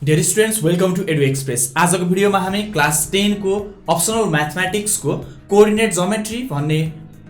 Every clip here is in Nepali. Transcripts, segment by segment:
Dear students, welcome to Edu Express. आजको भिडियोमा हामी क्लास 10 को अप्सनल म्याथमेटिक्स को कोअर्डिनेट ज्योमेट्री भन्ने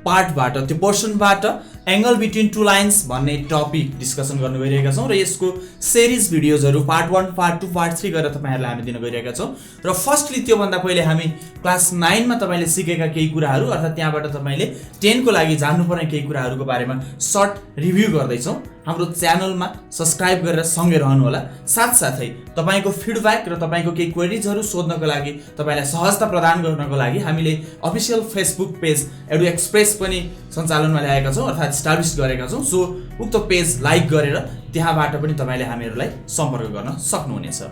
पार्टबाट त्यो पोर्सनबाट एंगल बिट्विन टु लाइन्स भन्ने टपिक डिस्कसन गर्न गइरहेका छौं र यसको सिरिज भिडियोजहरु पार्ट 1, पार्ट 2, पार्ट 3 गरेर तपाईहरुलाई हामी दिन गइरहेका छौं र फर्स्टली त्यो भन्दा पहिले हामी क्लास 9 मा तपाईले सिकेका केही कुराहरु अर्थात त्यहाँबाट तपाईले 10 को लागि जान्नुपर्ने केही कुराहरुको बारेमा सर्ट रिभ्यु गर्दै छौं। हाम्रो च्यानलमा सब्स्क्राइब गरेर सँगै रहनु होला। साथसाथै तपाईको फिडब्याक र तपाईको केही क्वेरीजहरु सोध्नको लागि तपाईलाई सहजता प्रदान गर्नको लागि हामीले अफिसियल फेसबुक पेज एडु एक्सप्रेस पनि सञ्चालनमा ल्याएका छौं अर्थात स्टाब्लिश गरेका छौं। सो उक्त पेज लाइक गरेर त्यहाँबाट पनि तपाईले हामीहरुलाई सम्पर्क गर्न सक्नुहुनेछ।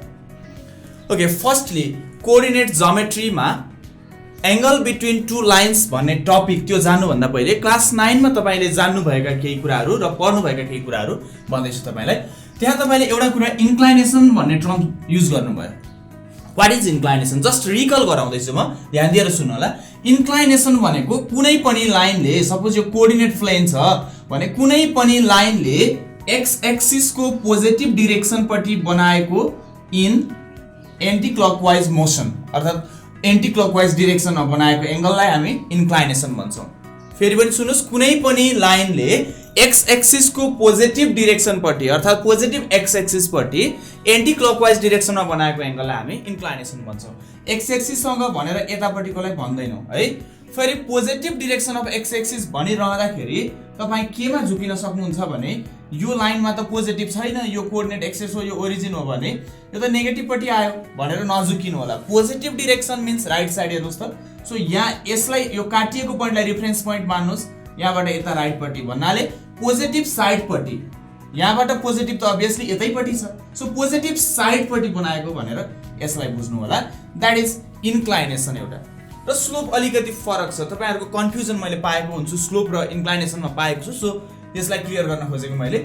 ओके, फर्स्टली कोअर्डिनेट ज्योमेट्रीमा एंगल बिट्विन टु लाइन्स भन्ने टपिक त्यो जान्नु भन्दा पहिले क्लास 9 मा तपाईले जान्नु भएका केही कुराहरु र पढ्नु भएका केही कुराहरु भन्दैछु तपाईलाई। त्यहाँ तपाईले एउटा कुरा इन्क्लाइनेसन भन्ने टर्म युज गर्नुभयो। What is inclination? जस्ट रिकल गराउँदैछु म, ध्यान दिएर सुन्नु होला। इन्क्लाइनेसन भनेको कुनै पनि लाइनले, सपोज यो कोअर्डिनेट प्लेन छ भने कुनै पनि लाइनले एक्स एक्सिस को पोजिटिभ डाइरेक्सन पट्टि बनाएको इन एन्टी क्लकवाइज मोसन अर्थात एन्टी क्लकवाइज डाइरेक्सनमा बनाएको एंगललाई हामी इन्क्लाइनेसन भन्छौं। फेरि पनि सुन्नुस्, कुनै पनि लाइनले एक्स एक्सिस को पोजिटिभ डाइरेक्सन पट्टि अर्थात पोजिटिभ एक्स एक्सिस पट्टि एन्टी क्लकवाइज डाइरेक्सनमा बनाएको एंगललाई हामी इन्क्लाइनेसन भन्छौं। एक्स एक्सिस सँग भनेर यतापट्टिकोलाई भन्दैनौं है। फेरि positive direction of x axis भनिरहँदाखेरि तपाई केमा झुकिन सक्नुहुन्छ भने यो लाइनमा त पोजिटिभ छैन, यो कोअर्डिनेट एक्सिस हो, यो ओरिजिन हो भने यो त नेगेटिभ पट्टि आयो भनेर नझुकिनु होला। Positive direction means right side हेर्नुस् त। सो यहाँ यसलाई यो काटिएको पोइन्टलाई रेफरेन्स पोइन्ट मान्नुस्, यहाँबाट यता राइट पट्टि भन्नाले पोजिटिभ साइड पट्टि, यहाँबाट पोजिटिभ त अभियसली यतैपट्टि छ। सो पोजिटिभ साइड पट्टि बनाएको भनेर यसलाई बुझ्नु होला। दैट इज इन्क्लाइनेसन एउटा। र स्लोप अलिकति फरक छ, तपाईहरुको कन्फ्युजन मैले पाएको हुन्छु स्लोप र इन्क्लाइनेसनमा पाएको छु। सो यसलाई क्लियर गर्न खोजेको मैले।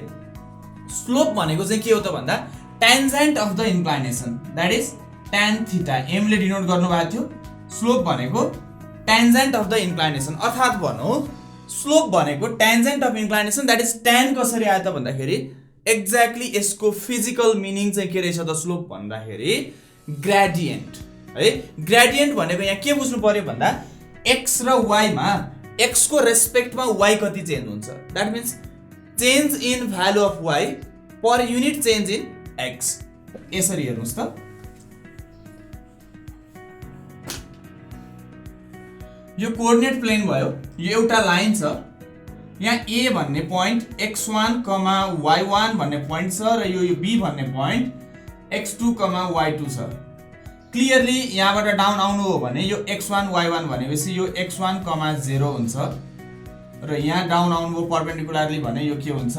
स्लोप भनेको चाहिँ के हो त भन्दा tangent of the inclination, that is tan theta. m ले डिनोट गर्नु भएको थियो। स्लोप भनेको टेन्जेन्ट अफ द इन्क्लाइनेसन अर्थात भनौं स्लोप भनेको tangent of inclination. That is tan कसरी आयो त भन्दाखेरि एक्ज्याक्टली यसको फिजिकल मिनिङ चाहिँ के रहेछ त स्लोप भन्दाखेरि ग्रेडियन्ट है। ग्रेडियन्ट भनेको यहाँ के बुझ्नु पर्यो भन्दा x र y मा x को रेस्पेक्टमा y कति चेन्ज हुन्छ, that means change in value of y per unit change in x। यसरी हेर्नुस् त, यो कोअर्डिनेट प्लेन भयो, यो एउटा लाइन छ, यहाँ a भन्ने पोइन्ट x1, y1 भन्ने पोइन्ट छ र यो b भन्ने पोइन्ट x2, y2 छ। क्लियरली यहाँबाट डाउन आउनु हो भने यो x1, y1 भनेपछि यो x1, 0 हुन्छ र यहाँ डाउन आउनु हो परपेन्डिकुलरली भने यो के हुन्छ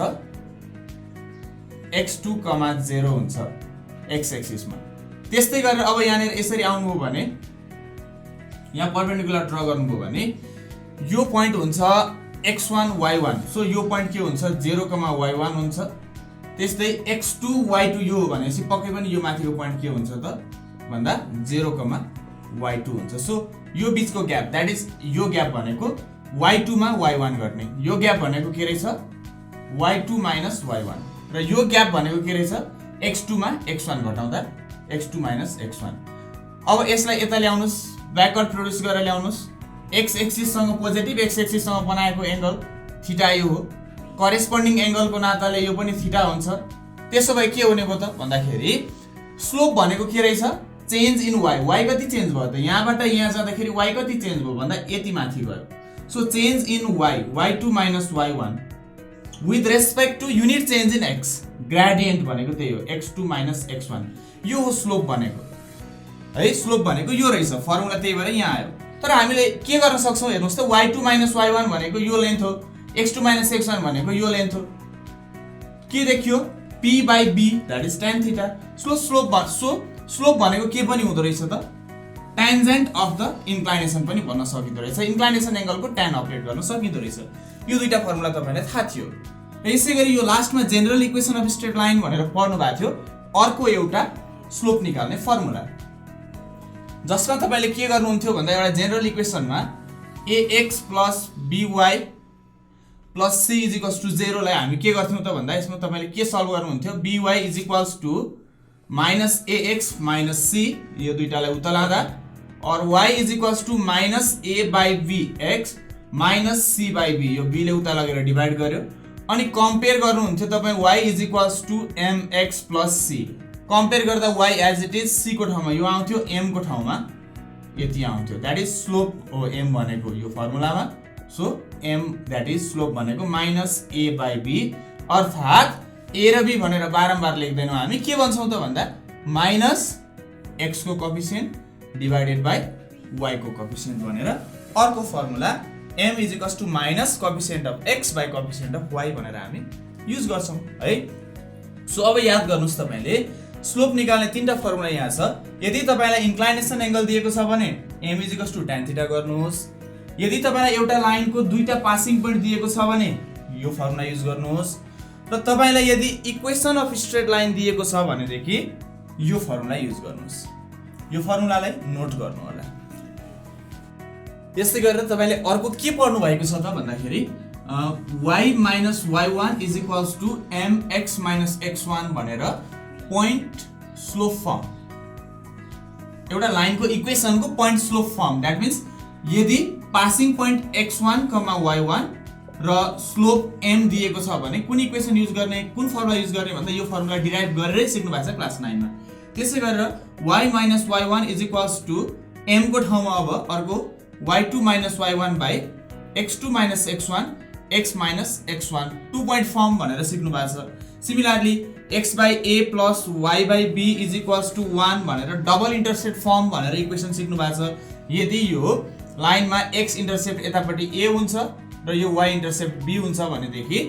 x2, 0 हुन्छ x एक्सिसमा। त्यस्तै गरेर अब यहाँ यसरी आउनु हो भने यहाँ परपेन्डिकुलर ड्रा गर्नु हो भने यो पोइन्ट हुन्छ x1, y1। सो यो पोइन्ट के हुन्छ 0, y1 हुन्छ। त्यस्तै x2, y2 यो हो भनेपछि पक्कै पनि यो माथिको पोइन्ट के हुन्छ त भन्दा 0, y2 हुन्छ। सो यो बीचको ग्याप दैट इज यो ग्याप भनेको y2 मा y1 घट्ने, यो ग्याप भनेको के रहेछ y2 माइनस y1 र यो ग्याप भनेको के रहेछ x2 मा x1 घटाउँदा x2 माइनस x1। अब यसलाई यता ल्याउनुस्, ब्याकवर्ड प्रोड्युस गरेर ल्याउनुस्। x एक्सिस सँग पोजिटिभ x एक्सिस सँग बनाएको एंगल थीटा यो हो, करेस्पोन्डिङ एंगलको नाताले यो पनि थीटा हुन्छ। त्यसो भए के हुने भयो त भन्दाखेरि स्लोप भनेको के रहेछ चेन्ज इन y। y कति चेन्ज भयो त, यहाँबाट यहाँ जाँदाखेरि y कति चेन्ज भयो भन्दा यति माथि गयो। So change in y, y2 minus y1 with respect to unit change in x। Gradient भनेको त्यही हो x2 माइनस x1। यो हो स्लोप भनेको है। स्लोप भनेको यो रहेछ, फर्मुला त्यही भएर यहाँ आयो। तर हामीले के गर्न सक्छौं हेर्नुस् त, y2 माइनस y1 भनेको यो लेन्थ हो, x2 माइनस x1 भनेको यो लेन्थ हो। के देखियो p by b that is tan theta. So slope भनेको के पनि हुँदो रहेछ त टेन्जेन्ट अफ द इन्क्लाइनेसन पनि भन्न सकिँदो रहेछ। इन्क्लाइनेसन एंगलको tan अपडेट गर्न सकिँदो रहेछ। यो दुईटा फर्मुला तपाईलाई थाहा थियो। यसैगरी यो लास्टमा general equation of straight line भनेर पढ्नु भएको थियो, अर्को एउटा स्लोप निकाल्ने फर्मुला जसमा तपाईले के गर्नुहुन्थ्यो भन्दा एउटा जनरल इक्वेसनमा ax by plus c is equals to 0 लाई हामी के गर्थ्यौं त भन्दा यसमा तपाईले के सल्भ गर्नुहुन्थ्यो by is equals to minus ax minus c यो दुईटालाई उता लाँदा or y is equals to minus a by b x minus c by b यो b ले उता लगेर डिभाइड गर्यो अनि कम्पेयर गर्नुहुन्छ तपाईं y is equals to mx plus c compare गर्दा y as it is c को ठाउँमा यो आउँथ्यो m को ठाउँमा यति आउँथ्यो दैट इज स्लोप हो m भनेको यो फर्मुलामा so m that is slope भनेको माइनस a बाई b अर्थात a र b भनेर बारम्बार लेख्दैनौं हामी के भन्छौं त भन्दा माइनस x को कोएफिसिएन्ट डिवाइडेड बाइ y को कोएफिसिएन्ट भनेर अर्को formula m is equals to minus coefficient of x by coefficient of y भनेर हामी युज गर्छौं है। सो अब याद गर्नुस् तपाईले स्लोप निकाल्ने तीनटा फर्मुला यहाँ छ। यदि तपाईलाई इन्क्लाइनेसन एंगल दिएको छ भने m is equals to tan theta गर्नुहोस्। यदि तपाईलाई एउटा लाइनको दुईटा पासिङ पोइन्ट दिएको छ भने यो फर्मुला युज गर्नुहोस् र तपाईलाई यदि इक्वेसन अफ स्ट्रेट लाइन दिएको छ भने देखि यो फर्मुला युज गर्नुहोस्। यो फर्मुलालाई नोट गर्नु होला। यस्तै गरेर तपाईले अर्को के पढ्नु भएको छ त भन्दाखेरि y minus y1 is equals to mx minus x1 भनेर point slope form एउटा लाइनको इक्वेसनको point slope form that means यदि passing point x1, y1 र स्लोप m दिएको छ भने कुन इक्वेसन युज गर्ने कुन फर्मुला युज गर्ने भन्दा यो फर्मुला डिराइभ गरेरै सिक्नु भएको छ क्लास 9 मा। त्यसै गरेर y minus y1 is equals to m को ठाउँमा अब अर्को y2 minus y1 by x2 minus x1 x minus x1 2 point form भनेर सिक्नु भएको छ। Similarly x by a plus y by b is equals to 1 भनेर डबल इन्टरसेप्ट फर्म भनेर इक्वेसन सिक्नु भएको छ। यदि यो लाइनमा x इन्टरसेप्ट यतापटि a हुन्छ र यो y इन्टरसेप्ट b हुन्छ भने देखि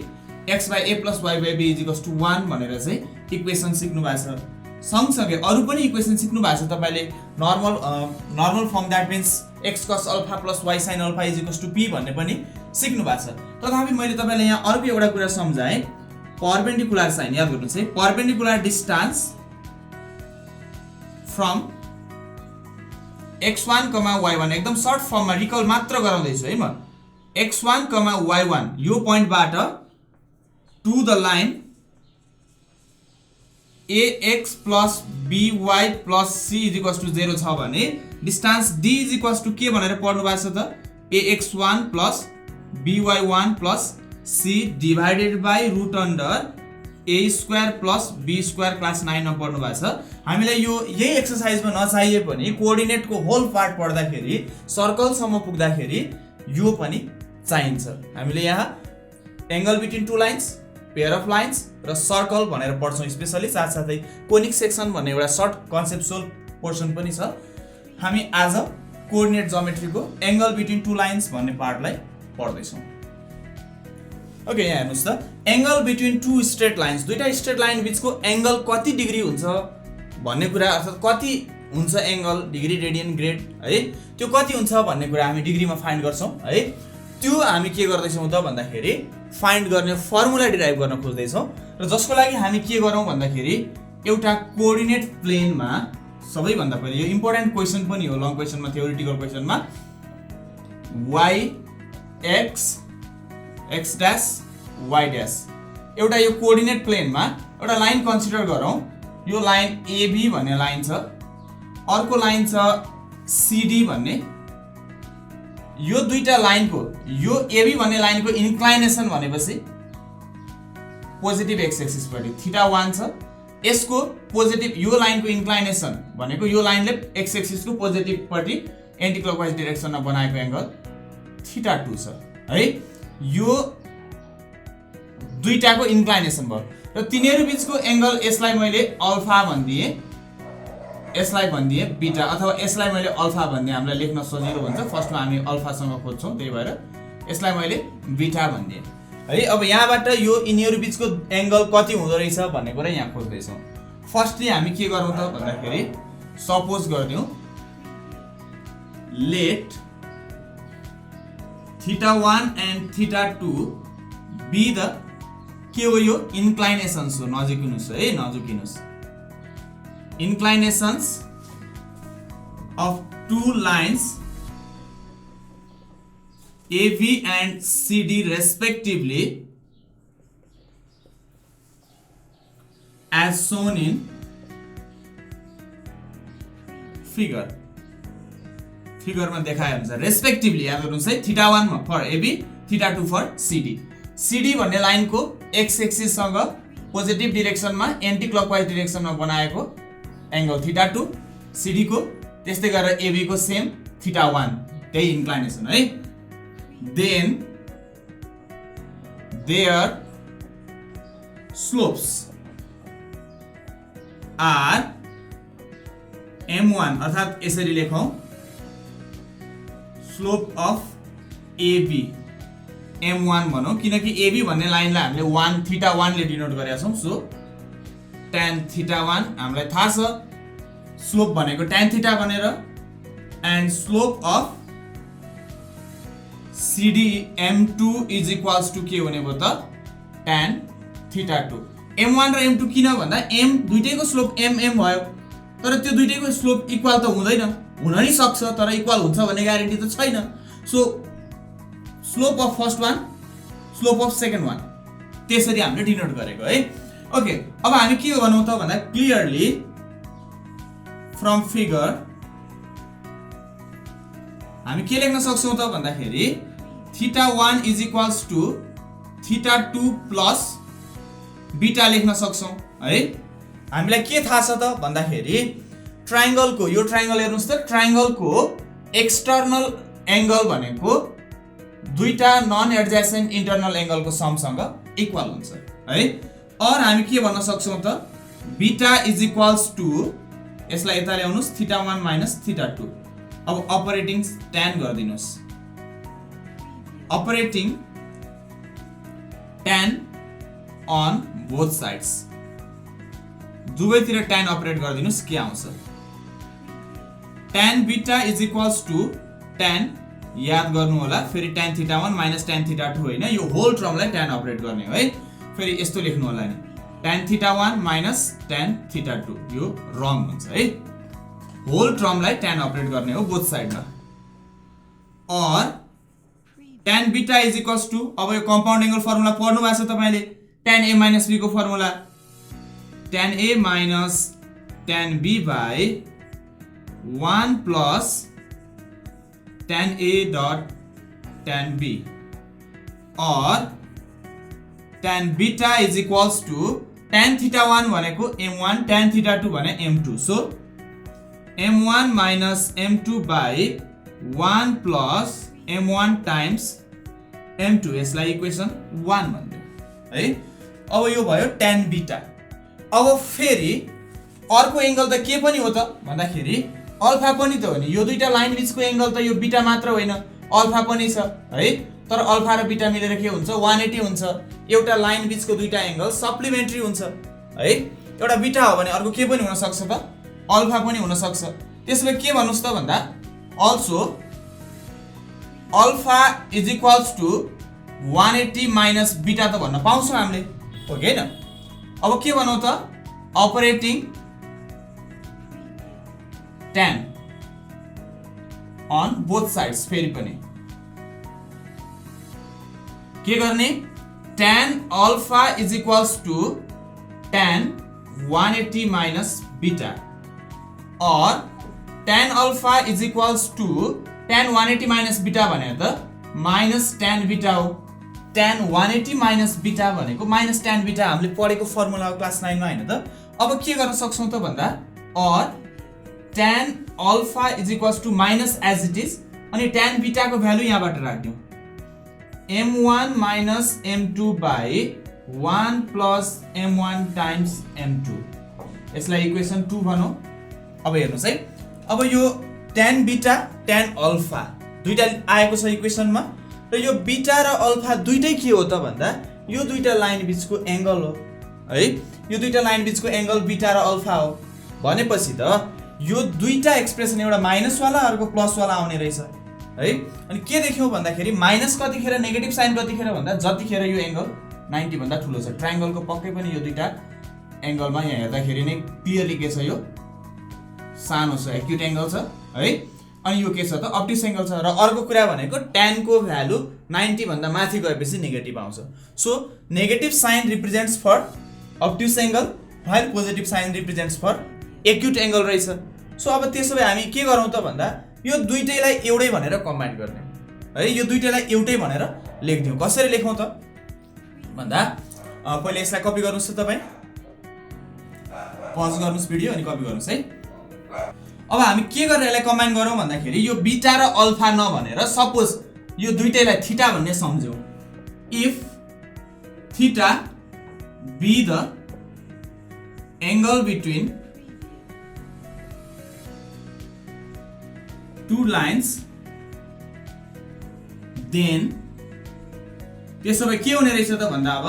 x by a plus y by b is equals to 1 भनेर चाहिँ इक्वेसन सिक्नु भएको छ। सँगसँगै अरु पनि इक्वेसन सिक्नु भएको छ तपाईले normal form that means x cos alpha plus y sin alpha is equals to p भन्ने पनि सिक्नु भएको छ। तथापि मैले तपाईलाई यहाँ अर्को एउटा कुरा सम्झाए परपेन्डिकुलर साइन याद गर्नुस् है। Perpendicular distance from x1, y1 एकदम सर्ट फर्ममा रिकल मात्र गराउँदै छु है म। x1, y1 यो पोइन्टबाट to the line ax plus by plus c is equals to 0 छ भने distance d is equals to के भनेर पढ्नु भएको छ त ax1 plus by1 plus c divided by root under a square plus b square class 9 मा पढ्नु भएको छ। हामीलाई यो यही एक्सरसाइजमा नचाहिए पनि कोअर्डिनेटको होल पार्ट पढ्दाखेरि सर्कल सम्म पुग्दाखेरि यो पनि चाहिन्छ। हामीले यहाँ angle between two lines pair of lines र सर्कल भनेर पढ्छौं स्पेशली साथसाथै कोनिक सेक्सन भन्ने एउटा सर्ट कन्सेप्चुअल पोर्सन पनि छ। हामी आज कोअर्डिनेट ज्योमेट्रीको एंगल बिट्विन टु लाइन्स भन्ने पार्टलाई पढ्दै छौं। ओके यहाँ हेर्नुस् त angle between two straight lines दुईटा स्ट्रेट लाइन बीचको एंगल कति डिग्री हुन्छ भन्ने कुरा अर्थात कति हुन्छ एंगल डिग्री रेडियन ग्रेड है त्यो कति हुन्छ भन्ने कुरा हामी डिग्रीमा फाइन्ड गर्छौं है। त्यो हामी के गर्दै छौं त भन्दाखेरि फाइन्ड गर्ने फर्मुला डिराइभ गर्न खोज्दै छौं र जसको लागि हामी के गरौँ भन्दाखेरि एउटा कोअर्डिनेट प्लेनमा सबैभन्दा पहिले यो इम्पोर्टेन्ट क्वेशन पनि हो लङ क्वेशनमा थ्योरेटिकल क्वेशनमा y x x dash y dash एउटा यो कोअर्डिनेट प्लेनमा एउटा लाइन कन्सिडर गरौँ। यो लाइन AB भन्ने लाइन छ अर्को लाइन छ CD भन्ने यो दुईटा लाइनको यो AB भन्ने लाइनको इन्क्लाइनेसन भनेपछि पोजिटिभ एक्स एक्सिस पटि θ1 छ। यसको पोजिटिभ यो लाइनको इन्क्लाइनेसन भनेको यो लाइनले एक्स एक्सिसको पोजिटिभ पटि एन्टी क्लकवाइज डाइरेक्सनमा बनाएको एंगल θ2 छ है। यो दुईटाको इन्क्लाइनेसन भयो र तिनीहरु बीचको एंगल यसलाई मैले अल्फा भन्दिए यसलाई भन्दिए बीटा अथवा यसलाई मैले अल्फा भन्दिए हामीलाई लेख्न सजिलो हुन्छ। फर्स्टमा हामी अल्फा सँग खोज्छौं त्यही भएर यसलाई मैले बीटा भन्दिए है। अब यहाँबाट यो यिनीहरु बीचको एंगल कति हुँदो रहेछ भन्ने कुरा यहाँ खोज्दै छौं। फर्स्टली हामी के गरौँ त भन्दाखेरि सपोज गर्दियौ लेट θ1 and θ2 बी द के हो यो इन्क्लाइनेसन्स हो नजिकिनुस् है नजिकिनुस् inclinations of two lines AB and CD respectively as shown in फिगरमा देखाए अनुसार रेस्पेक्टिभली याद गर्नुस् है θ1 for AB θ2 for CD CD भन्ने लाइनको एक्स एक्सिस सँग पोजिटिभ डिरेक्सनमा एन्टी क्लकवाइज डिरेक्सनमा बनाएको एंगल θ2 सिडी को त्यस्तै गरेर एबी को सेम θ1 त्यही इन्क्लाइनेसन है then their slopes are m1 अर्थात यसरी लेखौं स्लोप अफ AB m1 भनौं किनकि AB भन्ने लाइनलाई हामीले 1 θ1 ले डिनोट गरेका छौं सो tan θ1 हामीलाई थाहा छ स्लोप भनेको tan θ भनेर and slope of CD m2 is equals to के हुने भयो त tan θ2 m1 र m2 किन भन्दा m दुईटैको स्लोप mm भयो तर त्यो दुईटैको स्लोप इक्वल त हुँदैन हुन नि सक्छ तर इक्वल हुन्छ भन्ने ग्यारेन्टी त छैन so slope of first one slope of second one त्यसरी हामीले डिनोट गरेको है ओके अब हामी के भनौं त भन्दा क्लियरली फ्रम फिगर हामी के लेख्न सक्छौं त भन्दाखेरि θ1 is equals to θ2 plus beta लेख्न सक्छौं है हामीलाई के थाहा छ त भन्दाखेरि ट्रायंगलको यो ट्रायंगल हेर्नुस् त ट्रायंगलको एक्सटर्नल एंगल भनेको दुईटा नन एडजेसेन्ट इन्टरनल एंगलको समसँग इक्वल हुन्छ है और हामी के भन्न सक्छौं त बीटा इज इक्वल्स टु यसलाई यता ल्याउनुस् θ1 माइनस θ2 अब अपरेटिङ tan गर्दिनुस् operating tan on both sides दुवैतिर tan अपरेट गर्दिनुस् के आउँछ tan beta is equals to tan याद गर्नु होला फेरि tan θ1 माइनस tan θ2 हैन यो होल टर्मलाई tan अपरेट गर्ने हो है फेरि यस्तो लेख्नु होला नि tan θ1 माइनस tan θ2 यो रङ हुन्छ है होल टर्मलाई tan अपरेट गर्ने हो बोथ साइडमा or tan beta is equals to अब यो कम्पाउन्ड एंगल फर्मुला पढ्नु भएको छ तपाईले tan a minus b को formula tan a minus tan b by 1 plus tan a dot tan b or tan beta is equals to tan θ1 भनेको m1 tan θ2 भने m2 so m1 minus m2 by 1 plus m1 times m2 यसलाई इक्वेसन 1 भन्दियौ है अब यो भयो tan बीटा अब फेरि अर्को एंगल त के पनि हो त भन्दाखेरि अल्फा पनि त हो नि यो दुईटा लाइन बीचको एंगल त यो बीटा मात्र होइन अल्फा पनि छ है तर अल्फा र बीटा मिलेर के हुन्छ 180 हुन्छ एउटा लाइन बीचको दुईटा एंगल सप्लिमेन्ट्री हुन्छ है एउटा बीटा हो भने अर्को के पनि हुन सक्छ त अल्फा पनि हुन सक्छ त्यसले के भन्नुस् त भन्दा also alpha is equals to 180 minus beta त भन्न पाउँछौं हामीले हो कि हैन अब के भनौं त operating tan on both sides फेरि पनि के गर्ने tan alpha is equals to tan 180 minus beta or tan alpha is equals to tan 180 minus beta भनेको त माइनस tan बीटा हो tan 180 माइनस बीटा भनेको माइनस tan बीटा हामीले पढेको फर्मुला हो क्लास 9 मा हैन त अब के गर्न सक्छौं त भन्दा or tan alpha is equals to minus as it is अनि tan बीटा को भ्यालु यहाँबाट राख्दियौ m1 minus m2 by 1 plus m1 times m2 यसलाई इक्वेसन 2 भनौं अब हेर्नुस् है अब यो tan बीटा tan अल्फा दुईटा आएको छ इक्वेसनमा र यो बीटा र अल्फा दुईटै के हो त भन्दा यो दुईटा लाइन बीचको एंगल हो है यो दुईटा लाइन बीचको एंगल बीटा र अल्फा हो भनेपछि त यो दुईटा एक्सप्रेसन एउटा माइनस वाला अर्को प्लस वाला आउने रहेछ है अनि के देख्यौ भन्दाखेरि माइनस कतिखेर नेगेटिभ साइन कतिखेर भन्दा जतिखेर यो एंगल 90 भन्दा ठुलो छ ट्रायंगलको पक्कै पनि यो दुईटा एंगलमा यहाँ हेर्दाखेरि नै क्लियरली के छ यो सानो छ एक्युट एंगल छ है अनि यो के छ त अब्ट्युस एंगल छ र अर्को कुरा भनेको tan को भ्यालु 90 भन्दा माथि गएपछि नेगेटिभ आउँछ so negative sign represents for obtuse angle while positive sign represents for acute angle रहेछ सो अब त्यसो भए हामी के गरौँ त भन्दा यो दुईटैलाई एउटै भनेर कम्बाइन गर्ने है, यो दुईटैलाई एउटै भनेर लेख्दियौँ। कसरी लेखौँ त भन्दा पहिले यसलाई कपी गर्नुहोस् त तपाईँ, पज गर्नुहोस् भिडियो अनि कपी गर्नुहोस् है। अब हामी के गरेर यसलाई कम्बाइन गरौँ भन्दाखेरि यो बीटा र अल्फा नभनेर सपोज यो दुईटैलाई थीटा भन्ने सम्झौँ। If theta be the angle between two lines then त्यसो भए के हुने रहेछ त भन्दा अब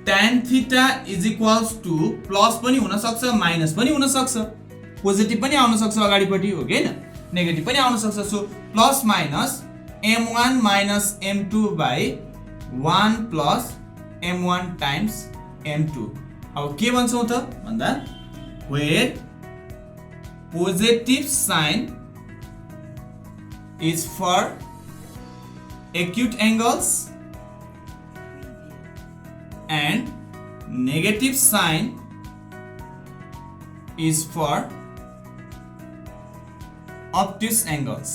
tan theta is equals to plus पनि हुन सक्छ माइनस पनि हुन सक्छ, पोजिटिभ पनि आउन सक्छ अगाडिपट्टि हो कि हैन, नेगेटिभ पनि आउन सक्छ। So plus minus m1 minus m2 by 1 plus m1 times m2। अब के भन्छौँ त भन्दा where positive sign is for acute angles and negative sign is for obtuse angles।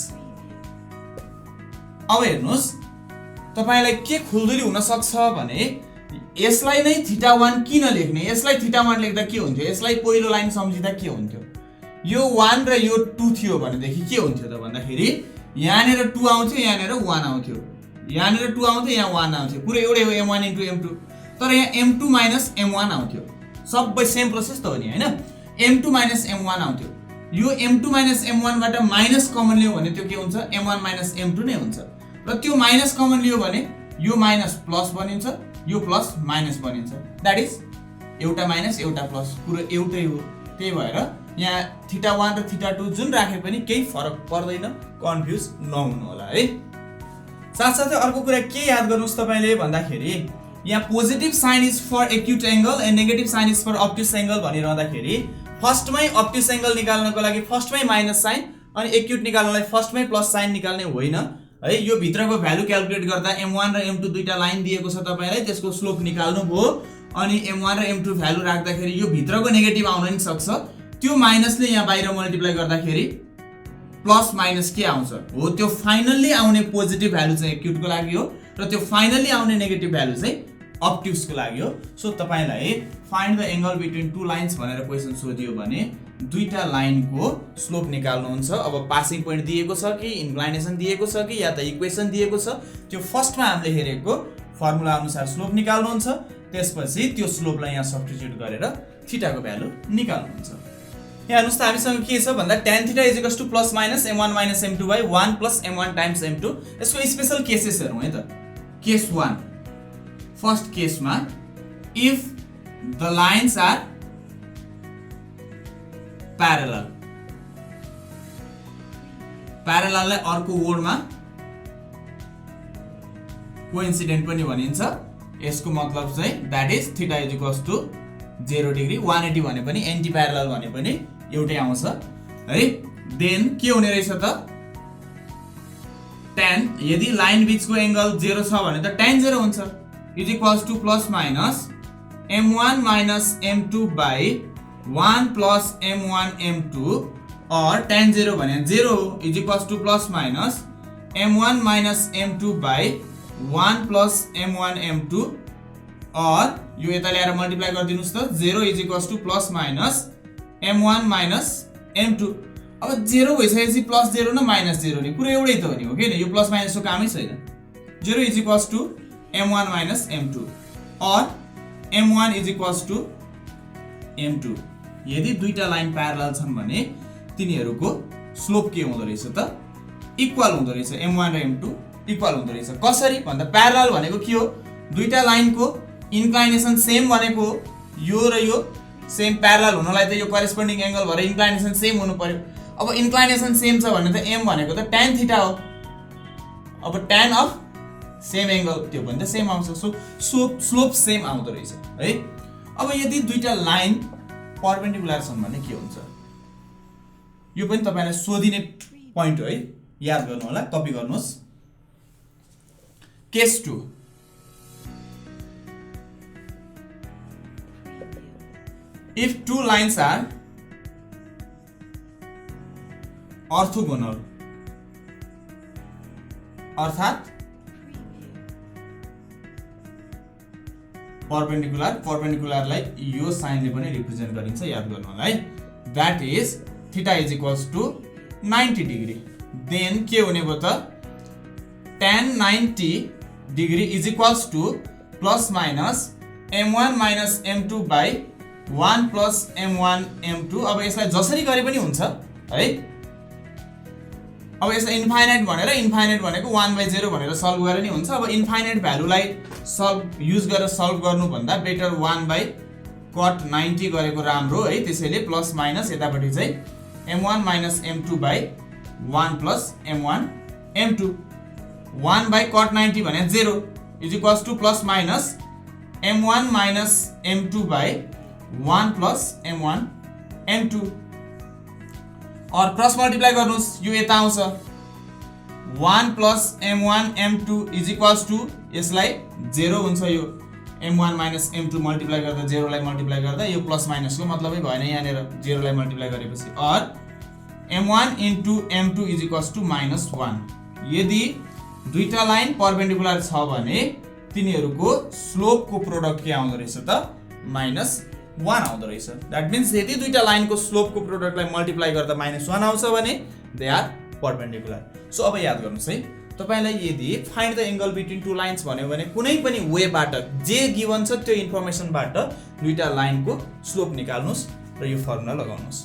अब हेर्नुस् तपाईलाई के खुल्दुली हुन सक्छ भने यसलाई नै थीटा 1 किन लेख्ने, यसलाई थीटा 1 लेख्दा के हुन्थ्यो, यसलाई पहिलो लाइन सम्झिँदा के हुन्थ्यो, यो 1 र यो 2 थियो भनेदेखि के हुन्थ्यो त भन्दाखेरि यहाँनेर 2 आउँथ्यो, यहाँनेर 1 आउँथ्यो, यहाँनेर 2 आउँथ्यो, यहाँ 1 आउँथ्यो, पुरै एउटै हो m1 इन्टु m2, तर यहाँ m2 माइनस m1 आउँथ्यो, सबै सेम प्रोसेस त हो नि हैन। m2 माइनस m1 आउँथ्यो, यो m2 माइनस m1 बाट माइनस कमन लियो भने त्यो के हुन्छ m1 माइनस m2 नै हुन्छ, र त्यो माइनस कमन लियो भने यो माइनस प्लस बनिन्छ, यो प्लस माइनस बनिन्छ, दैट इज एउटा माइनस एउटा प्लस पुरो एउटै हो। त्यही भएर यहाँ थीटा 1 र थीटा 2 जुन राखे पनि केही फरक पर्दैन, कन्फ्युज नहुनु होला है। साथसाथै अर्को कुरा के याद गर्नुस् तपाईले भन्दाखेरि यहाँ positive sign is for acute angle and negative sign is for obtuse angle भनिरहँदाखेरि फर्स्टमै अब्ट्युस एंगल निकाल्नको लागि फर्स्टमै माइनस साइन अनि एक्युट निकाल्नलाई फर्स्टमै प्लस साइन निकाल्ने होइन है। यो भित्रको भ्यालु क्याल्कुलेट गर्दा m1 र m2 दुईटा लाइन दिएको छ तपाईलाई, त्यसको स्लोप निकाल्नु भयो अनि m1 र m2 भ्यालु राख्दाखेरि यो भित्रको नेगेटिभ आउन नि सक्छ, त्यो माइनसले यहाँ बाहिर मल्टिप्लाई गर्दाखेरि प्लस माइनस के आउँछ हो, त्यो फाइनल्ली आउने पोजिटिभ भ्यालु चाहिँ एक्युटको लागि हो र त्यो फाइनल्ली आउने नेगेटिभ भ्यालु चाहिँ अब्ट्युसको लागि हो। सो तपाईलाई find the angle between two lines भनेर क्वेशन सोधियो भने दुईटा लाइनको स्लोप निकाल्नुहुन्छ। अब पासिङ पोइन्ट दिएको छ कि इन्क्लाइनेसन दिएको छ कि या त इक्वेसन दिएको छ, त्यो फर्स्टमा हामीले हेरेको फर्मुला अनुसार स्लोप निकाल्नुहुन्छ, त्यसपछि त्यो स्लोपलाई यहाँ सब्स्टिट्युट गरेर थीटाको भ्यालु निकाल्नुहुन्छ। यहाँ हेर्नुस् त हामीसँग के छ भन्दा tan theta is equals to plus minus m1 minus m2 by 1 plus m1 times m2। यसको स्पेशल केसेस हेरौँ है त। केस 1, फर्स्ट केसमा if the lines are parallel, प्यारलललाई अर्को वर्डमा कोइन्सिडेन्ट पनि भनिन्छ, यसको मतलब चाहिँ that is theta is equals to 0 degree, 180 भने पनि एन्टी प्यारलल भने पनि एउटै आउँछ है। देन के हुने रहेछ त tan, यदि लाइन बीचको एंगल 0 छ भने त tan 0 हुन्छ, is equals to plus minus m1 minus m2 by 1 plus m1 m2 or tan 0 भने 0 हो, is equals to plus minus m1 minus m2 by 1 plus m1 m2 और यो यता ल्याएर मल्टिप्लाई गरिदिनुस् त 0 is equals to plus minus m1 minus m2। अब 0 भइसकेपछि प्लस 0 न माइनस 0 नि पुरो एउटै त हो नि, हो कि यो प्लस माइनसको कामै छैन। 0 is equals to m1 minus m2 और m1 is equals to m2। यदि दुईटा लाइन प्यारलल छन् भने तिनीहरूको स्लोप के हुँदो रहेछ त इक्वल हुँदो रहेछ, m1 र m2 इक्वल हुँदो रहेछ। कसरी भन्दा प्यारलल भनेको के हो, दुईटा लाइनको इन्क्लाइनेसन सेम भनेको यो र यो सेम प्यारलल हुनलाई त यो करेस्पोन्डिङ एंगल भएर इन्क्लाइनेसन सेम हुनु पर्यो। अब इन्क्लाइनेसन सेम छ भने त m भनेको त tan थीटा हो, अब tan अफ सेम एंगल त्यो पनि त सेम आउँछ, सो स्लोप सेम आउँदो रहेछ है। अब यदि दुईटा लाइन परपेन्डिकुलर छन् भने के हुन्छ, यो पनि तपाईलाई सोधिने पोइन्ट हो है, याद गर्नु होला, कपी गर्नुहोस्। Case 2, if two lines are orthogonal अर्थात् पर्पेन्डिकुलरलाई यो साइनले पनि रिप्रेजेन्ट गरिन्छ, याद गर्नु होला है। That is theta is equals to 90 degree. Then के हुने भयो त tan 90 degree is equals to plus minus m1 minus m2 by 1 plus m1 m2। अब यसलाई जसरी गरे पनि हुन्छ है। अब यसलाई इन्फाइनाइट भनेको 1/0 भनेर सल्भ गरे नि हुन्छ। अब इन्फाइनाइट भ्यालुलाई युज गरेर सल्भ गर्नु भन्दा बेटर 1/cot 90 गरेको राम्रो है। त्यसैले प्लस माइनस यतापट्टि चाहिँ m1 minus m2 by 1 plus m1 m2। 1/cot 90 भने 0 is equals to plus minus m1 minus m2 by 1 plus m1 m2। और क्रस मल्टिप्लाई गर्नुस्, यो यता आउँछ 1 plus m1 m2 is equals to यसलाई 0 हुन्छ। यो m1 माइनस m2 मल्टिप्लाई गर्दा 0 लाई मल्टिप्लाई गर्दा यो प्लस माइनसको मतलबै भएन यहाँनिर 0 लाई मल्टिप्लाई गरेपछि। Or m1 into m2 is equals to minus 1। यदि दुईटा लाइन परपेन्डिकुलर छ भने तिनीहरूको स्लोपको प्रोडक्ट के आउँदो रहेछ त -1 आउँदो रहेछ। दैट मीन्स यदि दुईटा लाइनको स्लोपको प्रोडक्टलाई मल्टिप्लाई गर्दा -1 आउँछ भने दे आर परपेन्डिकुलर। सो अब याद गर्नुस् है, तपाईलाई यदि find the angle between two lines भन्यो भने कुनै पनि वेबाट जे गिवन छ त्यो इन्फर्मेसनबाट दुईटा लाइनको स्लोप निकाल्नुस् र यो फर्मुला लगाउनुस्।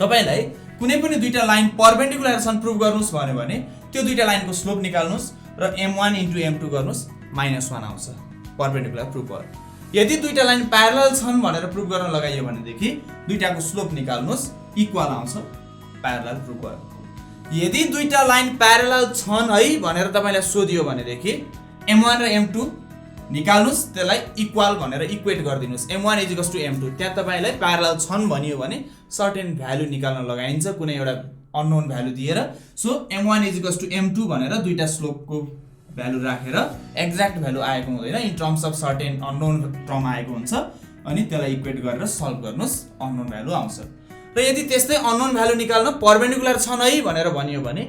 तपाईलाई कुनै पनि दुईटा लाइन परपेन्डिकुलर छन् प्रुभ गर्नुस् भन्यो भने त्यो दुईटा लाइनको स्लोप निकाल्नुस् र m1 इन्टु m2 गर्नुस्, -1 आउँछ। परपेन्डिकुलर प्रुभ भयो। यदि दुईटा लाइन प्यारलल छन् भनेर प्रुभ गर्न लगाइयो भनेदेखि दुईटाको स्लोप निकाल्नुस्, इक्वल आउँछ, प्यारलल प्रुभ भयो। यदि दुईटा लाइन प्यारलल छन् है भनेर तपाईलाई सोधियो भनेदेखि m1 र m2 निकाल्नुस्, त्यसलाई इक्वल भनेर इक्वेट गरिदिनुस्, m1 = m2। त्यहाँ तपाईलाई प्यारलल छन् भनियो भने सर्टेन भ्यालु निकाल्न लगाइन्छ कुनै एउटा अननोन भ्यालु दिएर। सो m1 = m2 भनेर दुईटा स्लोपको भ्यालु राखेर एक्ज्याक्ट भ्यालु आएको हुँदैन, in terms of certain unknown term आएको हुन्छ। अनि त्यसलाई इक्वेट गरेर सल्भ गर्नुस्, अननोन भ्यालु आउँछ। र यदि त्यस्तै अननोन भ्यालु निकाल्न परपेन्डिकुलर छन् है भनेर भनियो भने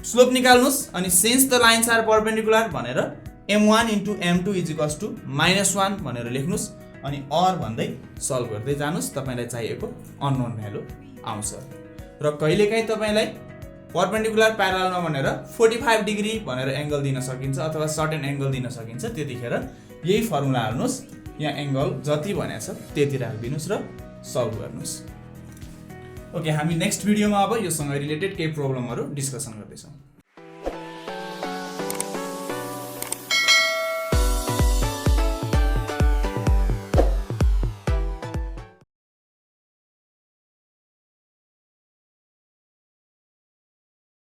स्लोप निकाल्नुस्, अनि since the lines are perpendicular भनेर m1 इन्टु m2 = -1 भनेर लेख्नुस्, अनि अर भन्दै सल्भ गर्दै जानुस्, तपाईलाई चाहिएको अननोन भ्यालु आउँछ। र कहिलेकाहीँ तपाईलाई परपेन्डिकुलर प्यारललमा भनेर 45 डिग्री भनेर एंगल दिन सकिन्छ अथवा सर्टेन एंगल दिन सकिन्छ। त्यतिखेर यही फर्मुला हाल्नुस्, यहाँ एंगल जति भनेको छ त्यति राखिदिनुस् र सल्भ गर्नुस्। ओके, हामी नेक्स्ट भिडियोमा अब योसँग रिलेटेड केही प्रब्लमहरु डिस्कसन गर्दैछौँ।